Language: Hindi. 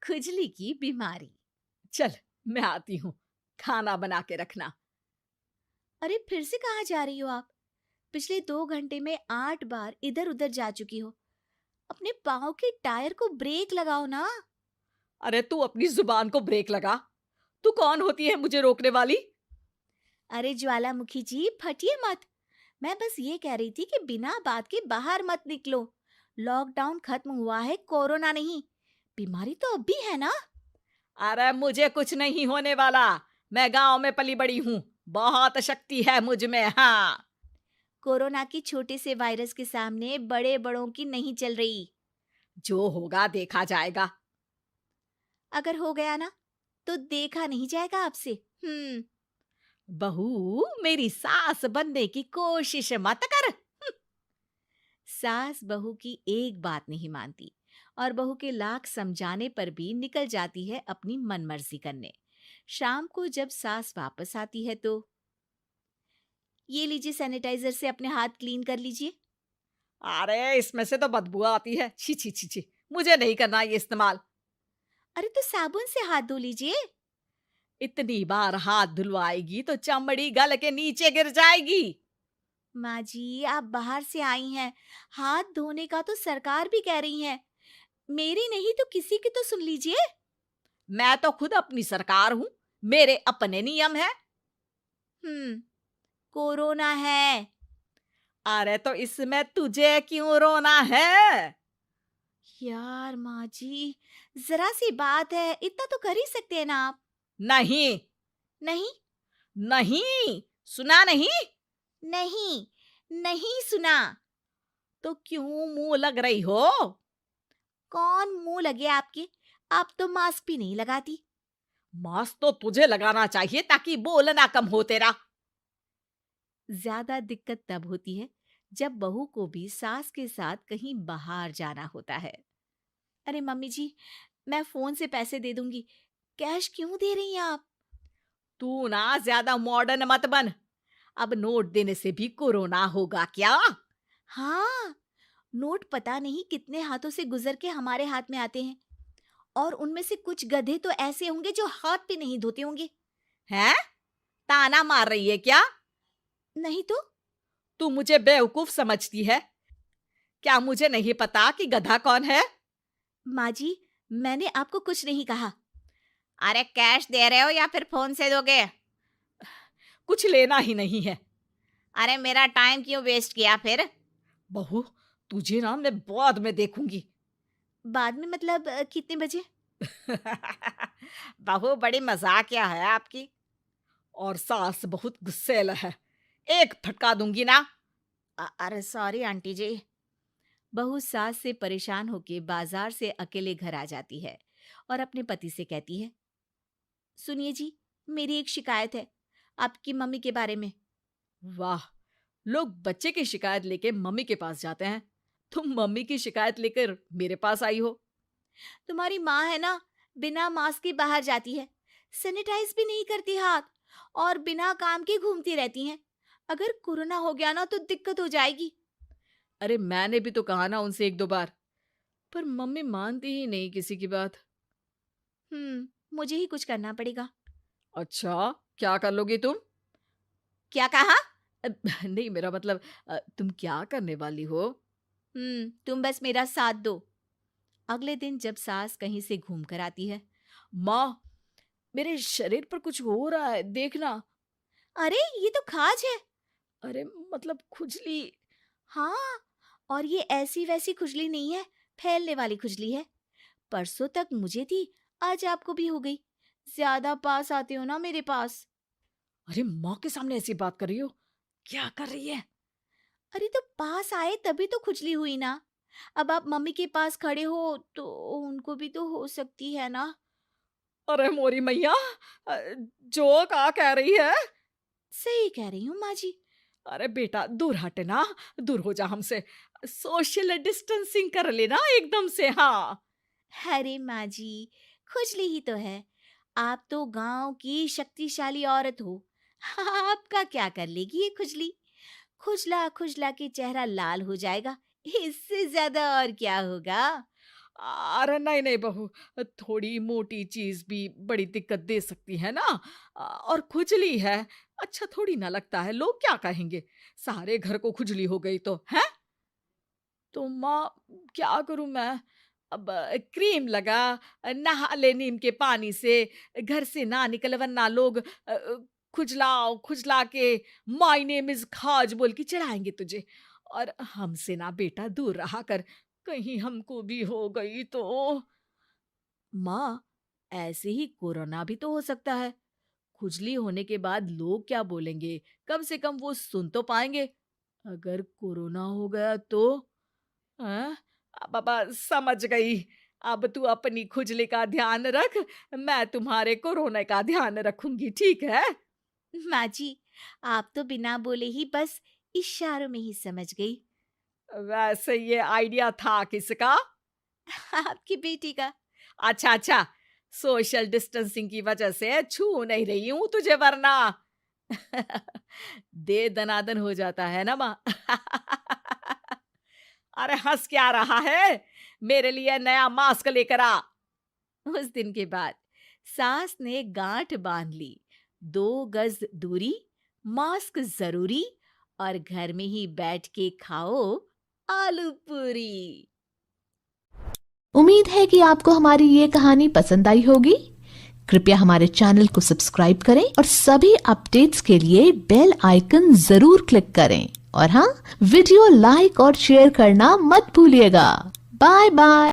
खुजली की बीमारी। चल, मैं आती हूँ, खाना बना के रखना। अरे फिर से कहाँ जा रही हो आप? पिछले 2 घंटे में 8 बार इधर उधर जा चुकी हो। अपने पाँव के टायर को ब्रेक लगाओ ना। अरे तू अपनी जुबान को ब्रेक लगा। तू कौन होती है मुझे रोकने वाली? अरे ज्वालामुखी जी, फटिए मत। मैं बस ये कह रही थी कि बिना बात के बाहर मत निकलो। लॉकडाउन खत्म हुआ है, कोरोना नहीं। बीमारी तो अब भी है ना। अरे मुझे कुछ नहीं होने वाला। मैं गांव में पली बड़ी हूँ। बहुत शक्ति है मुझ में, हाँ। कोरोना की छोटे से वायरस के सामने बड़े बड़ों की नहीं चल रही। जो होगा देखा जाएगा। अगर हो गया ना, तो देखा नहीं जाएगा आपसे। हम्म। बहू, मेरी सास बनने की कोशिश मत कर। सास बहू की एक बात नहीं मानती और बहू के लाख समझाने पर भी निकल जाती है अपनी मनमर्जी करने। शाम को जब सास वापस आती है तो, ये लीजिए सैनिटाइजर से अपने हाथ क्लीन कर लीजिए। अरे इसमें से तो बदबू आती है। छी छी छी छी। मुझे नहीं करना ये इस्तेमाल। अरे तो साबुन से हाथ धो लीजिए। इतनी बार हाथ धुलवाएगी तो चमड़ी गल के नीचे गिर जाएगी। माँ जी, आप बाहर से आई हैं, हाथ धोने का तो सरकार भी कह रही है। मेरी नहीं तो किसी की तो सुन लीजिए। मैं तो खुद अपनी सरकार हूँ। मेरे अपने नियम है। हम्म। कोरोना है। अरे तो इसमें तुझे क्यों रोना है? यार माँ जी, जरा सी बात है, इतना तो कर ही सकते हैं ना आप। नहीं। नहीं। नहीं। सुना नहीं? नहीं। नहीं सुना। तो क्यों मुंह लग रही हो? कौन मुंह लगे आपके? आप तो मास्क भी नहीं लगाती। मास्क तो तुझे लगाना चाहिए ताकि बोलना कम हो तेरा। ज्यादा दिक्कत तब होती है जब बहू को भी सास के साथ कहीं बाहर जाना होता है। अरे मम्मी जी, मैं फोन से पैसे दे दूंगी। कैश क्यों दे रही हैं आप? तू ना ज्यादा मॉडर्न मत बन। अब नोट देने से भी कोरोना होगा क्या? हाँ, नोट पता नहीं कितने हाथों से गुजर के हमारे हाथ में आते हैं, और उनमें से कुछ गधे तो ऐसे होंगे जो हाथ भी नहीं धोते होंगे। हैं? ताना मार रही है क्या? नहीं तो। तू मुझे बेवकूफ समझती है? क्या मुझे नहीं पता कि गधा कौन है? माँ जी, मैंने आपको कुछ नहीं कहा। अरे कैश दे रहे हो या फिर फोन से दोगे? कुछ लेना ही नहीं है। अरे मेरा टाइम क्यों वेस्ट किया फिर? बहू, तुझे ना मैं बाद में देखूंगी। बाद में मतलब कितने बजे? बहू बड़ी मजाकिया है आपकी। और सास बहुत गुस्सैल है। एक फटका दूंगी ना। अरे सॉरी आंटी जी। बहू सास से परेशान होके बाजार से अकेले घर आ जाती है और अपने पति से कहती है, सुनिए जी, मेरी एक शिकायत है आपकी मम्मी के बारे में। वाह, लोग बच्चे की शिकायत लेके मम्मी के पास जाते हैं। तुम मम्मी की शिकायत लेकर मेरे पास आई हो। तुम्हारी माँ है ना, बिना मास्क के बाहर जाती है, सैनिटाइज भी नहीं करती हाथ, और बिना काम के घूमती रहती हैं। अगर कोरोना हो गया ना तो दिक्कत हो जाएगी। अरे मैंने भी तो कहा ना उनसे एक दो बार, पर मम्मी मानती ही नहीं किसी की बात। मुझे ही कुछ करना पड़ेगा। अच्छा, क्या कर लोगी तुम? क्या कहा? अ, नहीं, मेरा मतलब तुम क्या करने वाली हो? तुम बस मेरा साथ दो। अगले दिन जब सास कहीं से घूम कर आती है, माँ, मेरे शरीर पर कुछ हो रहा है, देखना। अरे ये तो खाज है। अरे मतलब खुजली। हाँ, और ये ऐसी वैसी खुजली नहीं है, फैलने वाली खुजली है। परसों तक मुझे थी, आज आपको भी हो गई। ज्यादा पास आते हो ना मेरे पास। अरे माँ के सामने ऐसी बात कर रही हो? क्या कर रही है? अरे तो पास आए तभी तो खुजली हुई ना। अब आप मम्मी के पास खड़े हो तो उनको भी तो हो सकती है ना। अरे मोरी मैया, अ, जो का कह रही है? सही कह रही हूँ माँ जी। अरे बेटा, दूर हट ना। दूर हो जा हमसे। सोशल डिस्टेंसिंग कर लेना एकदम से, हाँ। अरे माँ जी, खुजली ही तो है। आप तो गांव की शक्तिशाली औरत हो। आपका क्या कर लेगी ये खुजली? खुजला खुजला के चेहरा लाल हो जाएगा, इससे ज्यादा और क्या होगा? अरे नहीं नहीं बहू, थोड़ी मोटी चीज भी बड़ी दिक्कत दे सकती है ना। और खुजली है, अच्छा थोड़ी ना लगता है, लोग क्या कहेंगे, सारे घर को खुजली हो गई तो है। तो माँ, क्या करूं मैं? अब क्रीम लगा, नहा ले नीम के पानी से, घर से ना निकल वरना लोग खुजलाओ खुजला के माय नेम इज खाज बोल के चढ़ाएंगे तुझे। और हमसे ना बेटा दूर रहा कर, कहीं हमको भी हो गई तो। माँ, ऐसे ही कोरोना भी तो हो सकता है। खुजली होने के बाद लोग क्या बोलेंगे, कम से कम वो सुन तो पाएंगे। अगर कोरोना हो गया तो? हाँ, बाबा समझ गई। अब तू अपनी खुजली का ध्यान रख, मैं तुम्हारे कोरोना का ध्यान रखूंगी, ठीक है? माँ जी, आप तो बिना बोले ही बस इशारों में ही समझ गई। वैसे ये आइडिया था किसका? आपकी बेटी का। अच्छा अच्छा, सोशल डिस्टेंसिंग की वजह से छू नहीं रही हूं तुझे वरना। दे दनादन हो जाता है ना माँ। अरे हंस क्या रहा है, मेरे लिए नया मास्क लेकर आ। उस दिन के बाद सास ने गांठ बांध ली। 2 गज दूरी, मास्क जरूरी, और घर में ही बैठ के खाओ आलू पूरी। उम्मीद है कि आपको हमारी ये कहानी पसंद आई होगी। कृपया हमारे चैनल को सब्सक्राइब करें और सभी अपडेट्स के लिए बेल आइकन जरूर क्लिक करें। और हाँ, वीडियो लाइक और शेयर करना मत भूलिएगा। Bye bye.